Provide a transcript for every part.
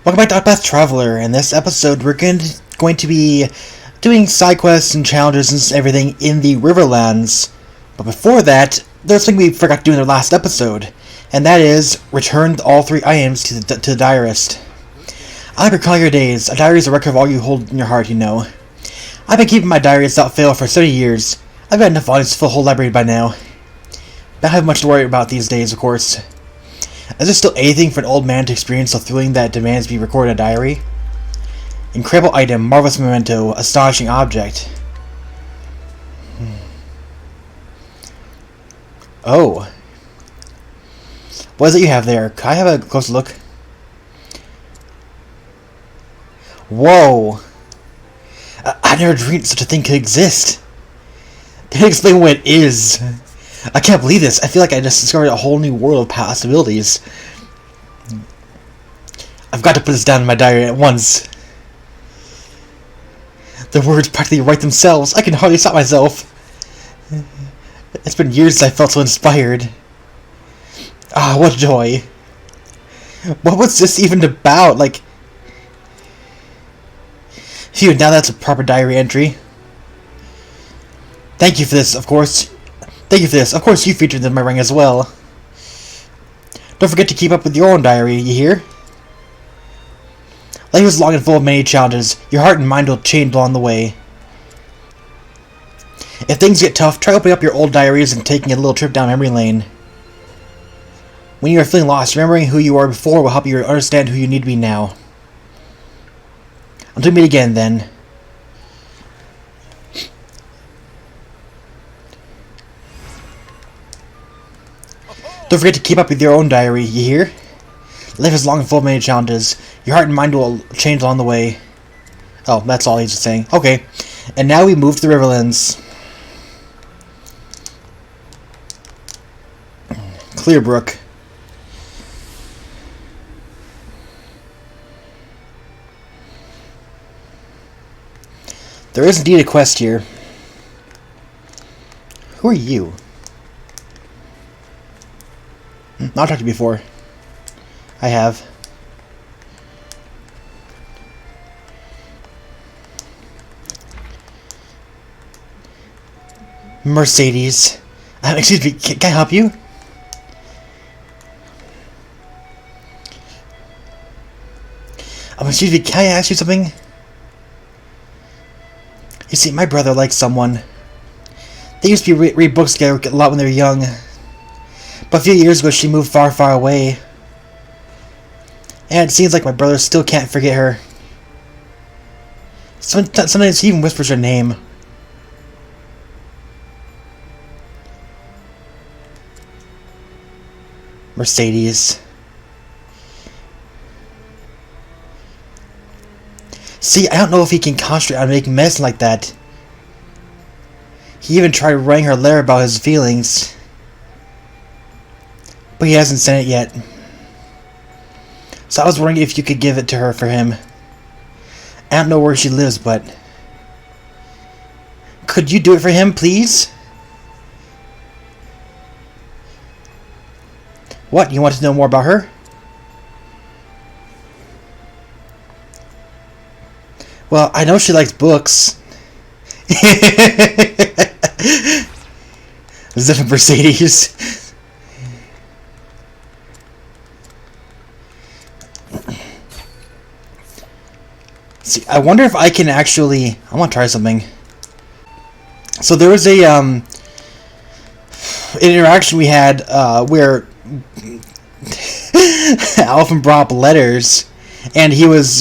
Welcome back to Octopath Traveler. In this episode, we're going to be doing side quests and challenges and everything in the Riverlands. But before that, there's something we forgot to do in the last episode, and that is return all 3 items to the diarist. I recall your days. A diary is a record of all you hold in your heart, you know. I've been keeping my diary without fail for 30 years. I've got enough volumes to fill a whole library by now. Don't have much to worry about these days, of course. Is there still anything for an old man to experience the thrilling that demands be recorded in a diary? Incredible item, marvelous memento, astonishing object. Oh. What is it you have there? Can I have a close look? Whoa. I never dreamed such a thing could exist. They didn't explain what it is. I can't believe this. I feel like I just discovered a whole new world of possibilities. I've got to put this down in my diary at once. The words practically write themselves. I can hardly stop myself. It's been years since I felt so inspired. Ah, what joy. What was this even about? Like... Phew, now that's a proper diary entry. Thank you for this, of course. Thank you for this. Of course, you featured in my ring as well. Don't forget to keep up with your own diary, you hear? Life is long and full of many challenges. Your heart and mind will change along the way. If things get tough, try opening up your old diaries and taking a little trip down memory lane. When you are feeling lost, remembering who you were before will help you understand who you need to be now. Until we meet again, then. Don't forget to keep up with your own diary, you hear? Life is long and full of many challenges. Your heart and mind will change along the way. Oh, that's all he's saying. Okay. And now we move to the Riverlands. Clearbrook. There is indeed a quest here. Who are you? I've talked to you before. I have. Mercedes. Excuse me, can I help you? Excuse me, can I ask you something? You see, my brother likes someone. They used to read books together a lot when they were young. But a few years ago, she moved far, far away. And it seems like my brother still can't forget her. Sometimes he even whispers her name. Mercedes. See, I don't know if he can concentrate on making medicine like that. He even tried writing her a letter about his feelings. But he hasn't sent it yet. So I was wondering if you could give it to her for him. I don't know where she lives, but... Could you do it for him, please? What, you want to know more about her? Well, I know she likes books. Zeph and Mercedes. See, I wonder if I can actually... I want to try something. So there was a an interaction we had where Alvin brought up letters, and he was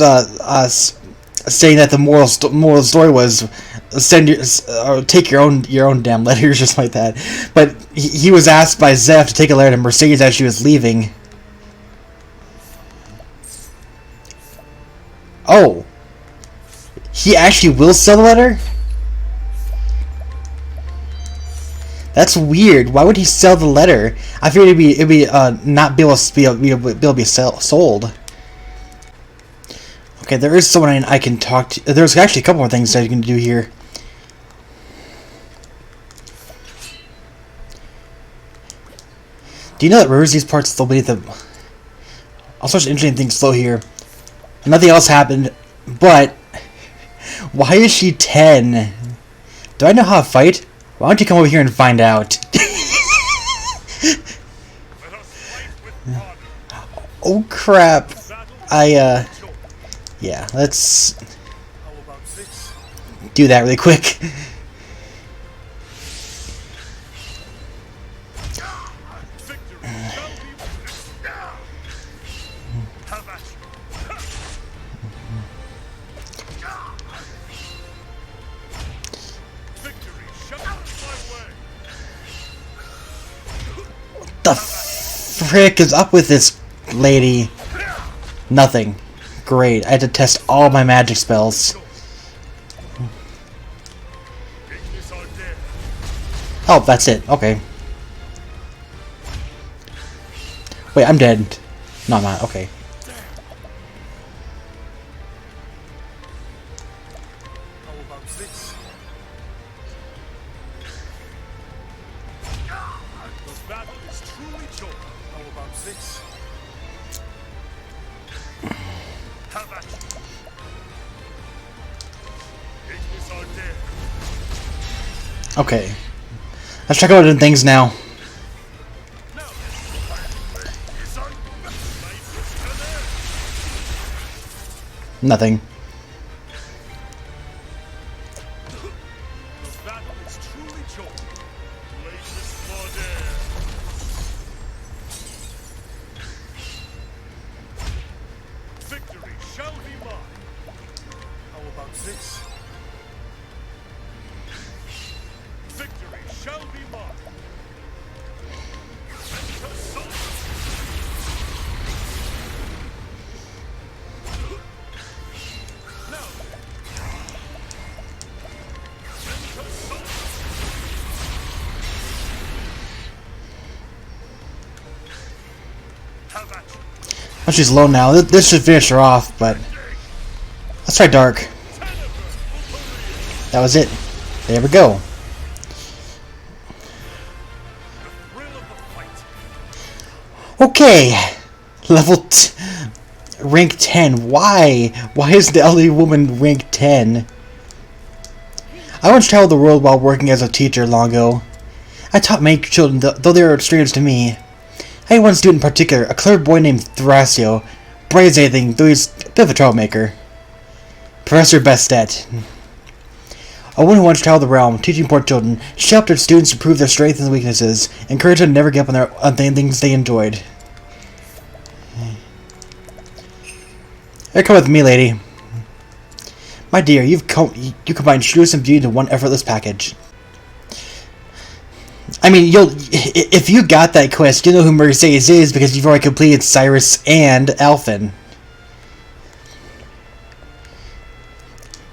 saying that the moral of the story was send your take your own damn letters, just like that. But he was asked by Zeph to take a letter to Mercedes as she was leaving. Oh. He actually will sell the letter? That's weird. Why would he sell the letter? I figured it'd be not be able to be sold. Okay, there is someone I can talk to. There's actually a couple more things that you can do here. Do you know that rivers these parts still beneath the... All sorts of interesting things flow here. Nothing else happened, but why is she 10? Do I know how to fight? Why don't you come over here and find out? Oh crap. Yeah, let's do that really quick. The frick is up with this lady? Nothing. Great. I had to test all my magic spells. Oh, that's it. Okay. Wait, I'm dead. No, I'm not. Okay. Okay. Let's check out other things now. Nothing. Victory shall be mine. How about this? Victory shall be mine. Oh, she's low now. This should finish her off, but let's try dark. That was it. There we go. Okay, rank 10. Why? Why is the elderly woman rank 10? I once traveled the world while working as a teacher long ago. I taught many children, though they were strangers to me. I had one student in particular, a clever boy named Thrasio. Bright as anything, though he's a bit of a troublemaker. Professor Bestet. A woman who once traveled the realm, teaching poor children. She helped her students to prove their strengths and weaknesses, encouraged them to never give up on things they enjoyed. Here, come with me, lady. My dear, you combine shrewdness and beauty into one effortless package. I mean, if you got that quest, you know who Mercedes is because you've already completed Cyrus and Alphen.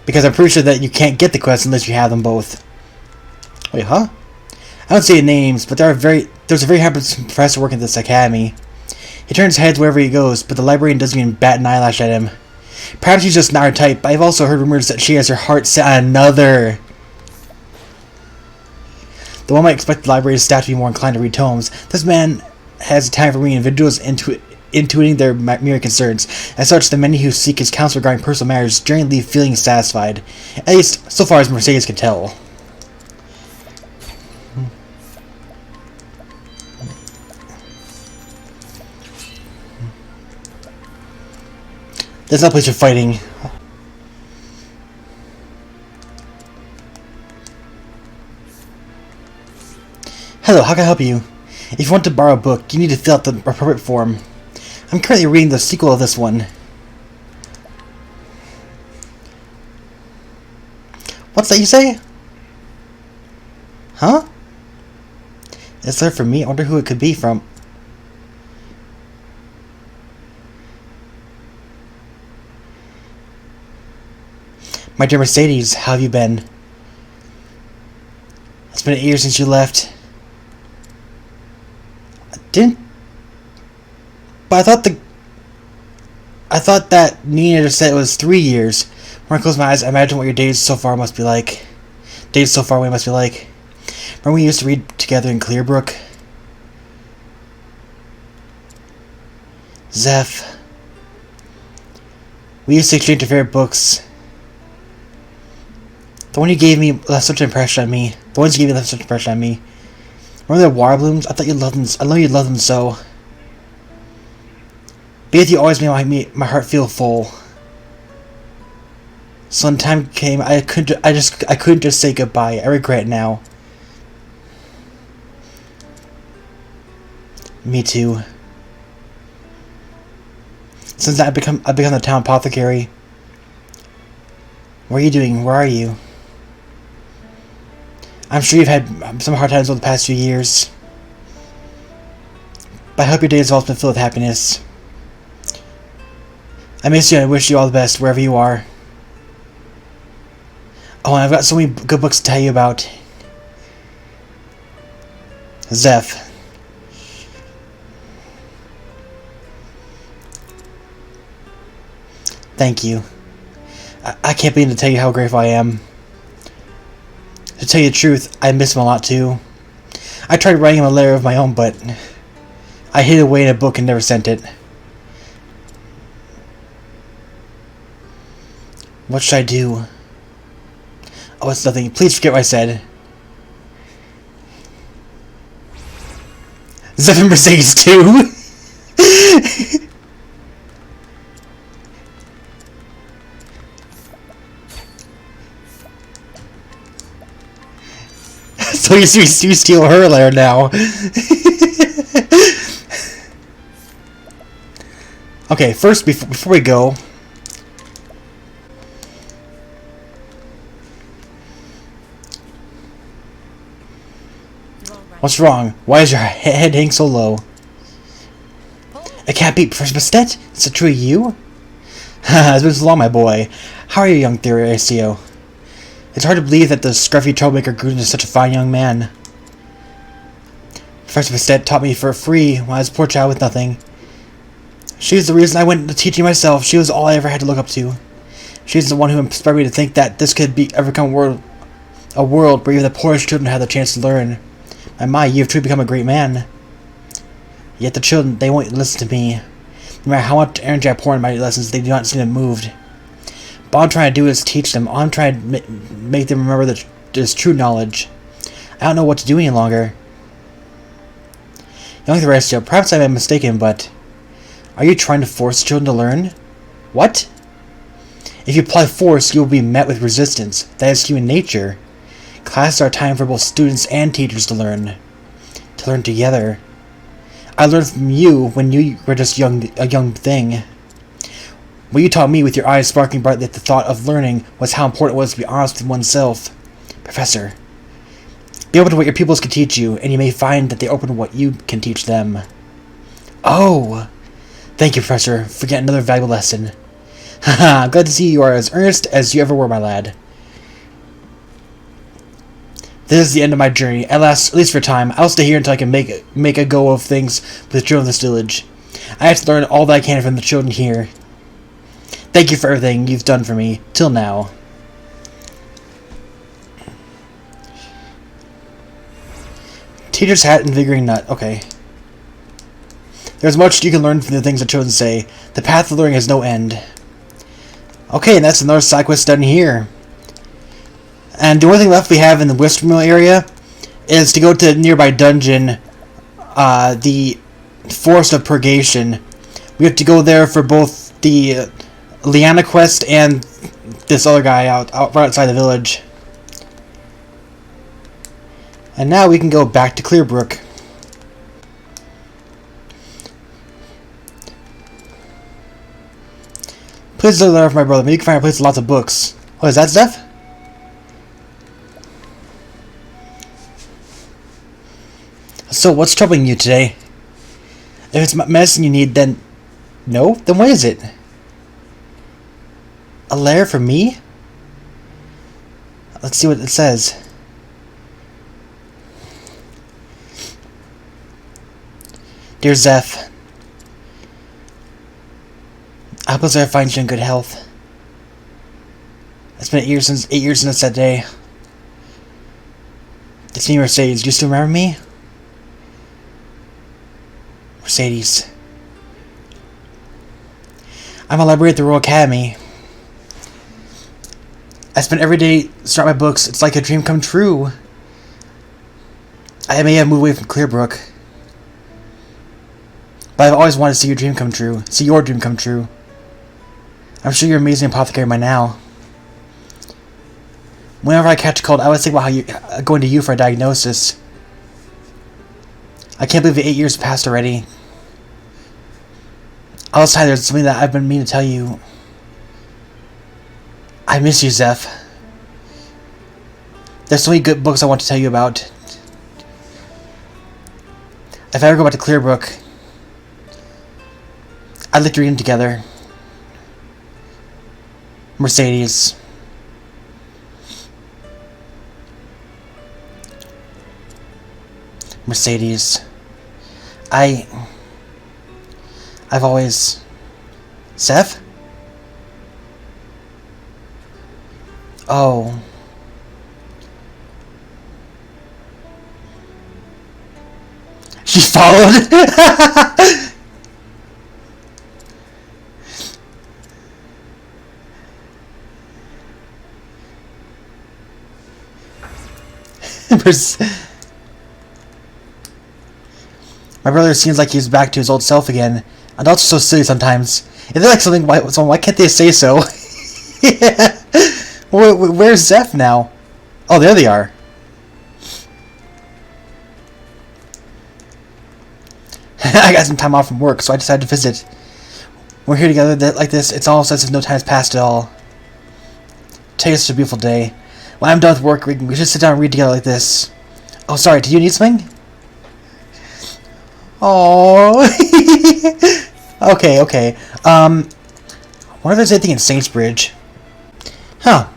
Because I'm pretty sure that you can't get the quest unless you have them both. Wait, huh? I don't say names, but there's a very handsome professor working at this academy. He turns heads wherever he goes, but the librarian doesn't even bat an eyelash at him. Perhaps she's just not her type, but I've also heard rumors that she has her heart set on another. Though one might expect the library staff to be more inclined to read tomes, this man has a time for reading individuals intuiting their mere concerns. As such, the many who seek his counsel regarding personal matters generally leave feeling satisfied. At least, so far as Mercedes can tell. There's no place for fighting. Hello, how can I help you? If you want to borrow a book, you need to fill out the appropriate form. I'm currently reading the sequel of this one. What's that you say? Huh? It's there for me? I wonder who it could be from. My dear Mercedes, how have you been? It's been 8 years since you left. But I thought that Nina just said it was 3 years. When I close my eyes, I imagine what your days so far must be like. Days so far away must be like. Remember when we used to read together in Clearbrook? Zeph. We used to exchange your favorite books. The one you gave me left such an impression on me. The ones you gave me left such an impression on me. Remember the water blooms? I thought you loved them. I know you loved them so. Being with you always made my heart feel full. So when time came, I couldn't just say goodbye. I regret it now. Me too. Since I've become the town apothecary. What are you doing? Where are you? I'm sure you've had some hard times over the past few years. But I hope your days have also been filled with happiness. I miss you and I wish you all the best wherever you are. Oh, and I've got so many good books to tell you about. Zeph. Thank you. I can't begin to tell you how grateful I am. To tell you the truth, I miss him a lot too. I tried writing him a letter of my own, but I hid it away in a book and never sent it. What should I do? Oh, it's nothing. Please forget what I said. Zeph and Mercedes too? So you steal her lair now. Okay, first, before we go... What's wrong? Why is your head hanging so low? It can't be Professor Bastet? Is it true you? It's been so long, my boy. How are you, young Theorecio? It's hard to believe that the scruffy troublemaker grew into such a fine young man. Professor Bastet taught me for free when I was a poor child with nothing. She's the reason I went into teaching myself. She was all I ever had to look up to. She's the one who inspired me to think that this could ever become a world where even the poorest children have the chance to learn. My, you have truly become a great man. Yet the children, they won't listen to me. No matter how much energy I pour in my lessons, they do not seem moved. But all I'm trying to do is teach them. All I'm trying to make them remember that there's true knowledge. I don't know what to do any longer. Young Theorecio, perhaps I may be mistaken, but... Are you trying to force children to learn? What? If you apply force, you will be met with resistance. That is human nature. Classes are a time for both students and teachers to learn. To learn together. I learned from you when you were just a young thing. What you taught me with your eyes sparkling brightly at the thought of learning was how important it was to be honest with oneself. Professor, be open to what your pupils can teach you, and you may find that they open to what you can teach them. Oh! Thank you, Professor, for getting another valuable lesson. Haha, I'm glad to see you are as earnest as you ever were, my lad. This is the end of my journey, at least for a time. I'll stay here until I can make a go of things with the children of this village. I have to learn all that I can from the children here. Thank you for everything you've done for me, till now. Teacher's hat, invigorating nut. Okay. There's much you can learn from the things the children say. The path of learning has no end. Okay, and that's another side quest done here. And the only thing left we have in the Whispermill area is to go to the nearby dungeon, the Forest of Purgation. We have to go there for both the Liana quest and this other guy out right outside the village. And now we can go back to Clearbrook. Please don't learn from my brother. Maybe you can find a place with lots of books. Oh, is that Zeph? So, what's troubling you today? If it's medicine you need, then... No? Then what is it? A letter from me? Let's see what it says. Dear Zeph, I hope Zeph finds you in good health. It's been 8 years since that day. It's me, Mercedes. Do you still remember me? I'm a librarian at the Royal Academy. I spend every day starting my books. It's like a dream come true. I may have moved away from Clearbrook, but I've always wanted to see your dream come true. See your dream come true. I'm sure you're an amazing apothecary by now. Whenever I catch a cold, I always think about how you going to you for a diagnosis. I can't believe the 8 years passed already. Outside, there's something that I've been meaning to tell you. I miss you, Zeph. There's so many good books I want to tell you about. If I ever go back to Clearbrook, I'd like to read them together. Mercedes. Mercedes. I've always... Zeph? Oh. She followed? My brother seems like he's back to his old self again. Adults are so silly sometimes. If they like something, why can't they say so? Yeah. Where's Zeph now? Oh, there they are. I got some time off from work, so I decided to visit. We're here together like this. It's almost as if no time has passed at all. Today's such a beautiful day. When I'm done with work, we should sit down and read together like this. Oh, sorry. Did you need something? Oh. Okay. Wonder if there's anything in Saintsbridge. Huh.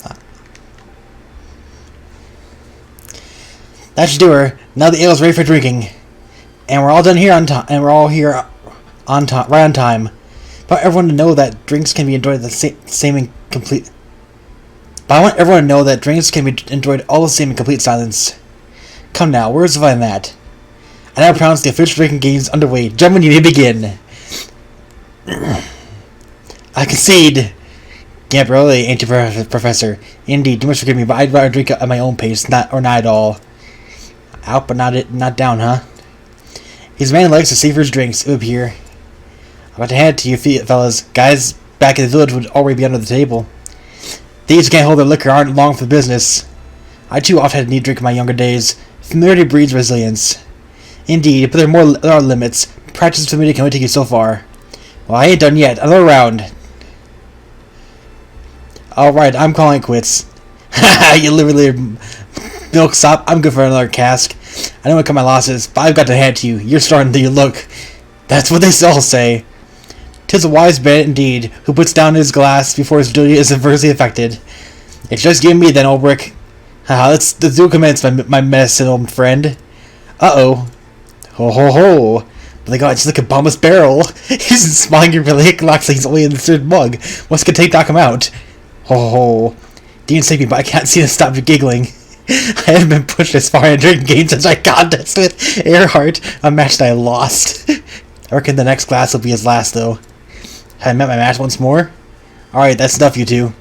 That should do her. Now the ale's ready for drinking. And we're all done here on time. And we're all here on time, right on time. But I want everyone to know that drinks can be enjoyed the same in complete. But I want everyone to know that drinks can be enjoyed all the same in complete silence. Come now, where's the fun in that? I now pronounce the official drinking games underway. Gentlemen, you may begin. I concede. Gabrielle, ain't you, Professor? Indeed, you must forgive me, but I'd rather drink at my own pace, not at all. Out, but not down, huh? His man likes to save his drinks, it would appear. I'm about to hand it to you, fellas. Guys back in the village would already be under the table. These who can't hold their liquor aren't long for the business. I too often had a need drink in my younger days. Familiarity breeds resilience. Indeed, but there are limits. Practice with familiarity can only take you so far. Well, I ain't done yet. Another round. Alright, I'm calling it quits. Haha, you literally milk sop. I'm good for another cask. I know what cut my losses, but I've got to hand it to you. You're starting to look. That's what they all say. 'Tis a wise man indeed, who puts down his glass before his duty is adversely affected. It's just give me then, old brick. Haha, let's do commence, my medicine, old friend. Uh-oh. Ho ho ho. But they got just like a bombless barrel. He's smiling really looks like he's only in the third mug. What's gonna knock him out? Ho ho ho. Dean's sleeping, but I can't seem to stop giggling. I haven't been pushed as far in a drinking game since my contest with Earhart, a match that I lost. I reckon the next glass will be his last, though. Have I met my match once more? Alright, that's enough, you two.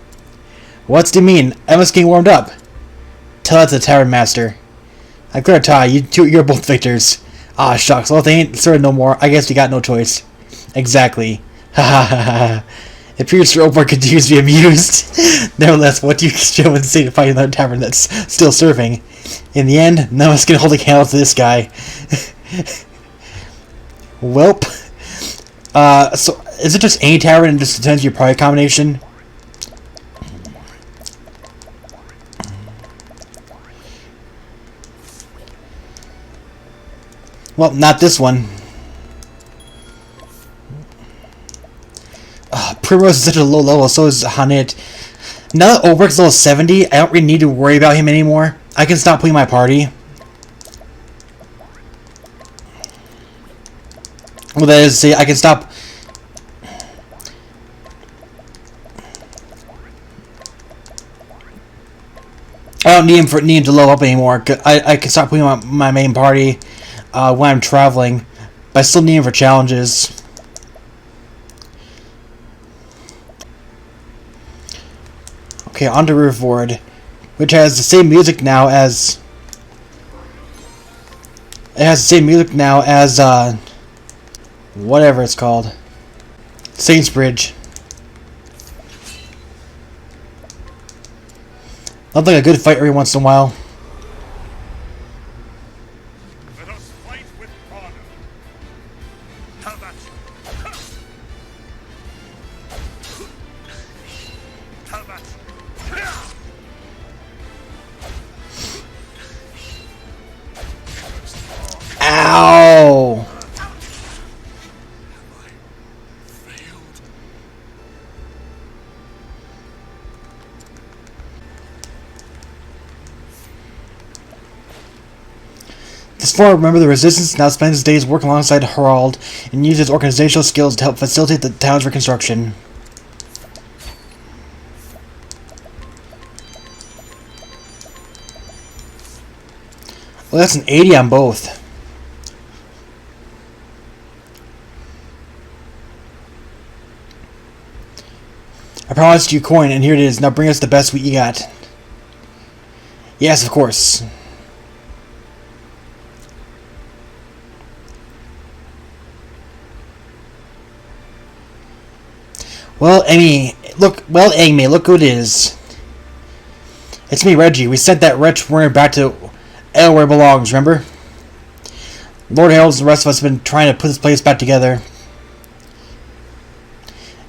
What's do you mean? I must get warmed up. Tell that to the tavern master. I clear a tie, you're both victors. Ah, shucks, well if they ain't served no more, I guess we got no choice. Exactly. Ha ha ha ha. It appears your Oprah continues to be amused. Nevertheless, what do you gentlemen say to find another tavern that's still serving? In the end, none of us can hold a candle to this guy. Welp. So, is it just any tavern and just depends on your product combination? Well, not this one. Primrose is such a low level, so is Hanit. Now that Oberk's level 70, I don't really need to worry about him anymore. I can stop playing my party. Well, that is to say, I can stop. I don't need him to level up anymore. I can stop playing my main party when I'm traveling, but I still need him for challenges. Okay, on to Riverford, which has the same music now as... It has the same music now as, whatever it's called. Saints Bridge. Love like a good fight every once in a while. Let us fight with honor. Have at you. Have at you. Ow! This forum, remember the Resistance, now spends his days working alongside Harald and uses organizational skills to help facilitate the town's reconstruction. Well, that's an 80 on both. I promised you a coin, and here it is. Now bring us the best we got. Yes, of course. Well, Amy, look who it is. It's me, Reggie. We sent that wretch Werner back to where it belongs, remember? Lord Harald and the rest of us have been trying to put this place back together.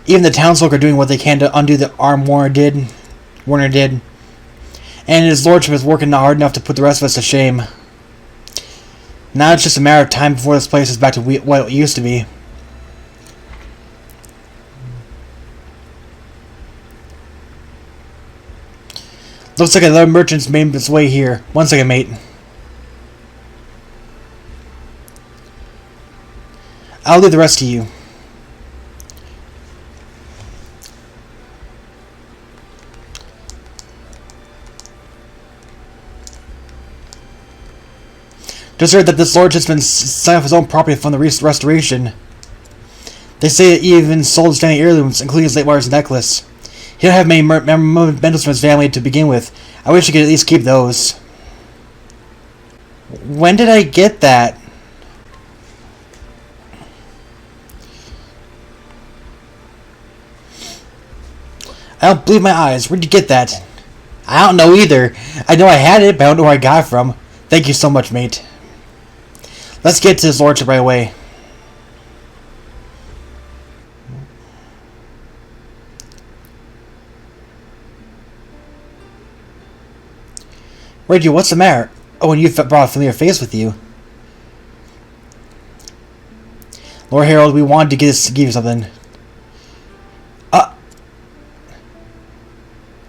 Even the townsfolk are doing what they can to undo the harm Werner did. And his lordship is working hard enough to put the rest of us to shame. Now it's just a matter of time before this place is back to what it used to be. Looks like another merchant's made its way here. One second, mate. I'll leave the rest to you. Just heard that this lord has been selling off his own property from the restoration. They say that he even sold his family heirlooms, including his late mother's necklace. He don't have many mementos from his family to begin with. I wish he could at least keep those. When did I get that? I don't believe my eyes. Where'd you get that? I don't know either. I know I had it, but I don't know where I got it from. Thank you so much, mate. Let's get to his lordship right away. Reggie, what's the matter? Oh, and you brought a familiar face with you. Lord Harald, we wanted to give you something.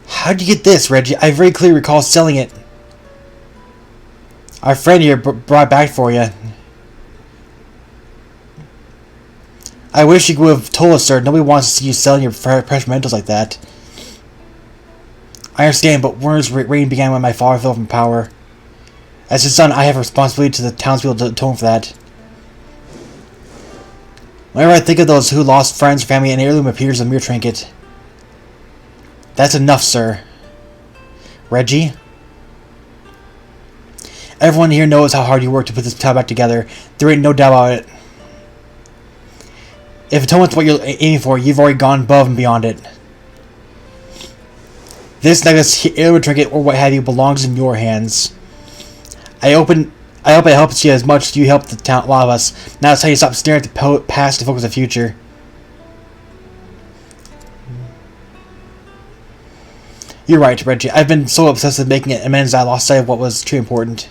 How'd you get this, Reggie? I very clearly recall selling it. Our friend here brought it back for you. I wish you would have told us, sir. Nobody wants to see you selling your precious mementos like that. I understand, but Werner's reign began when my father fell from power. As his son, I have a responsibility to the townspeople to atone for that. Whenever I think of those who lost friends, family, and heirloom appears a mere trinket. That's enough, sir. Reggie? Everyone here knows how hard you worked to put this town back together. There ain't no doubt about it. If atonement's what you're aiming for, you've already gone above and beyond it. This necklace, heirloom trinket, or what have you, belongs in your hands. I hope it helps you as much as you helped the town, a lot of us. Now it's time you stop staring at the past to focus on the future. You're right, Reggie. I've been so obsessed with making amends that I lost sight of what was truly important.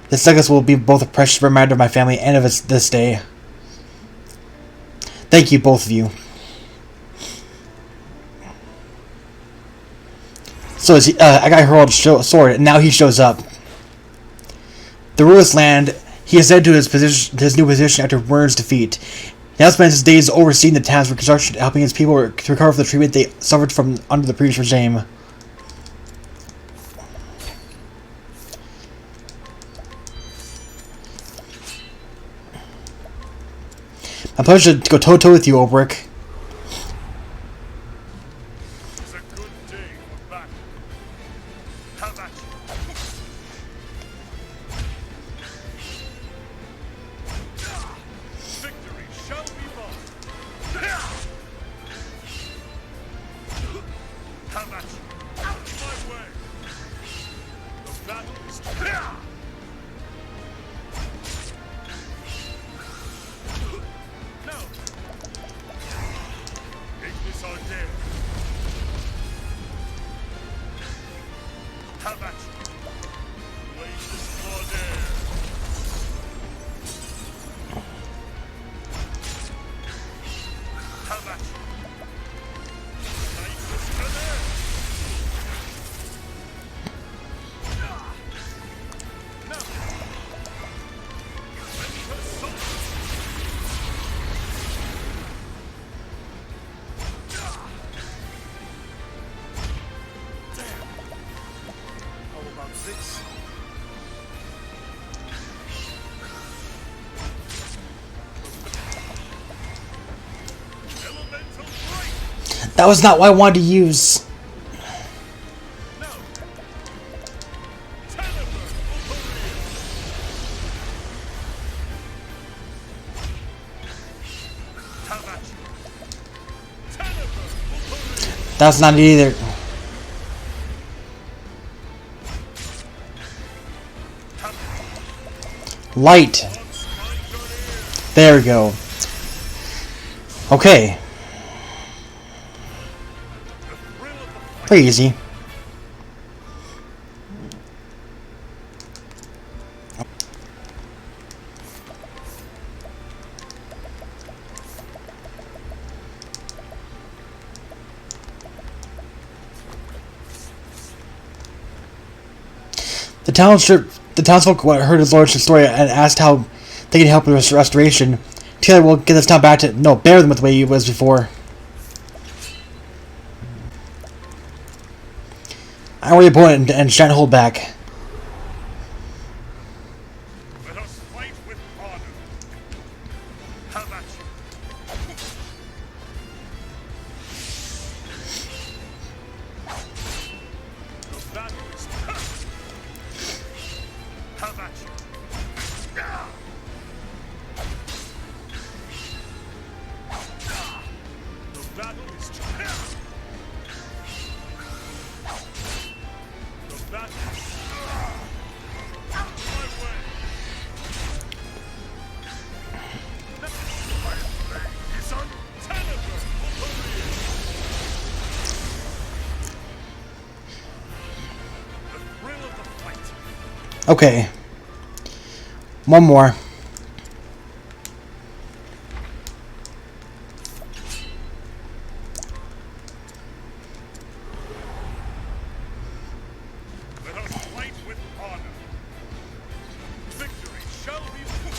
This necklace will be both a precious reminder of my family and of this day. Thank you, both of you. So I got Harald's sword, and now he shows up. The ruinous land. He has headed to his new position after Werner's defeat. He now spends his days overseeing the town's reconstruction, helping his people to recover from the treatment they suffered from under the previous regime. My pleasure to go toe-to-toe with you, Obrick. Have at you. Nice to there. No. Enter soul. Damn. How about 6? Elemental break. That was not what I wanted to use. No. Teleport. Have at you. Teleport. That's not it either. Light. There we go. Okay. Pretty easy. The townsfolk heard his lordship's story and asked how they can help with his restoration. Together we'll get this town back to better than the way it was before. I already opponent and shan't hold back. Let us fight with honor. Have at you. The battle is tough. Have at you. The battle is tough. The battle is my way. My blade is untenable. The thrill of the fight. Okay. One more. Let us fight with honor. Victory shall be won.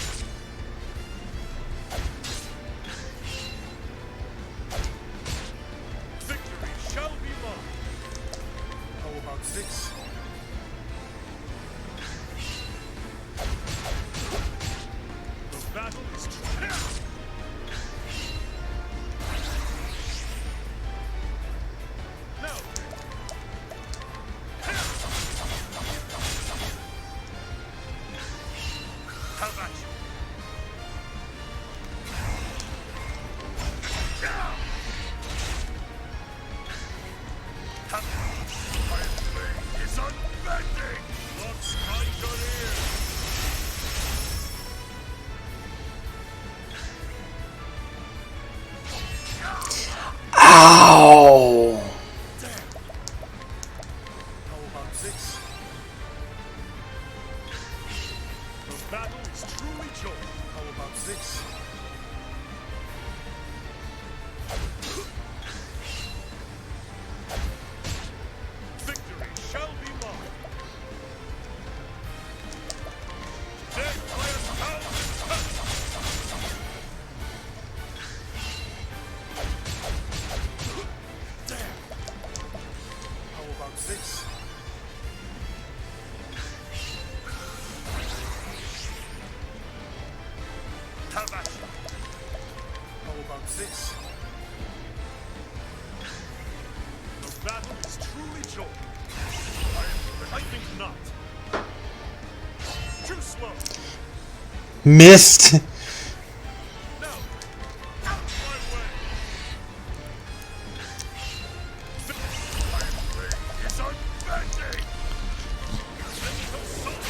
Victory shall be won. How about 6? The battle is true. No. Have at you. My blade is unbending. Looks like your ear. Ow! Damn. How about 6? The battle is truly joy. How about 6? Victory shall be mine. Dead players bound and touched. Damn. How about 6? Have at you. How about 6? The battle is truly joy. I think not. Too slow. Missed. No. Out my way. My blade is unbending. Mental soul.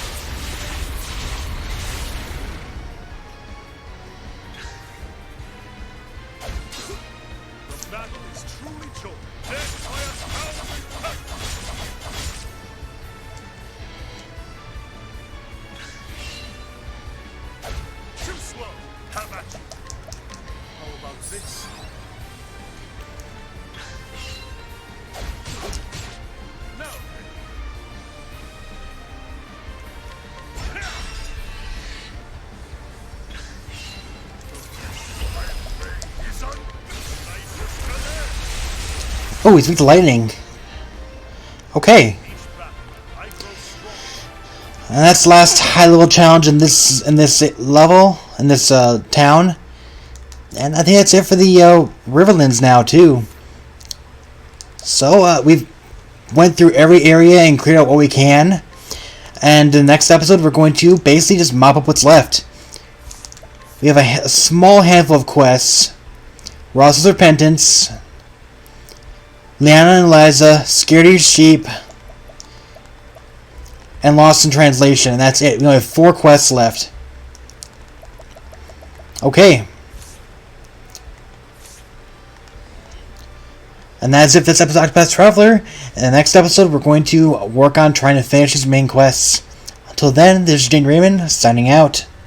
The battle is truly joy. Dead by a thousand cuts. Too slow. Have at you. How about 6? Oh, he's weak to lightning. Okay. Each battle, I grow strong. And that's the last high-level challenge in this level, in this town. And I think that's it for the Riverlands now, too. So, we've went through every area and cleared out what we can. And in the next episode, we're going to basically just mop up what's left. We have a small handful of quests. Ross's Repentance, Liana and Eliza, Scared of Your Sheep, and Lost in Translation, and that's it. We only have 4 quests left. Okay. And that's it for this episode of Octopath Traveler. In the next episode, we're going to work on trying to finish these main quests. Until then, this is JaidynReiman, signing out.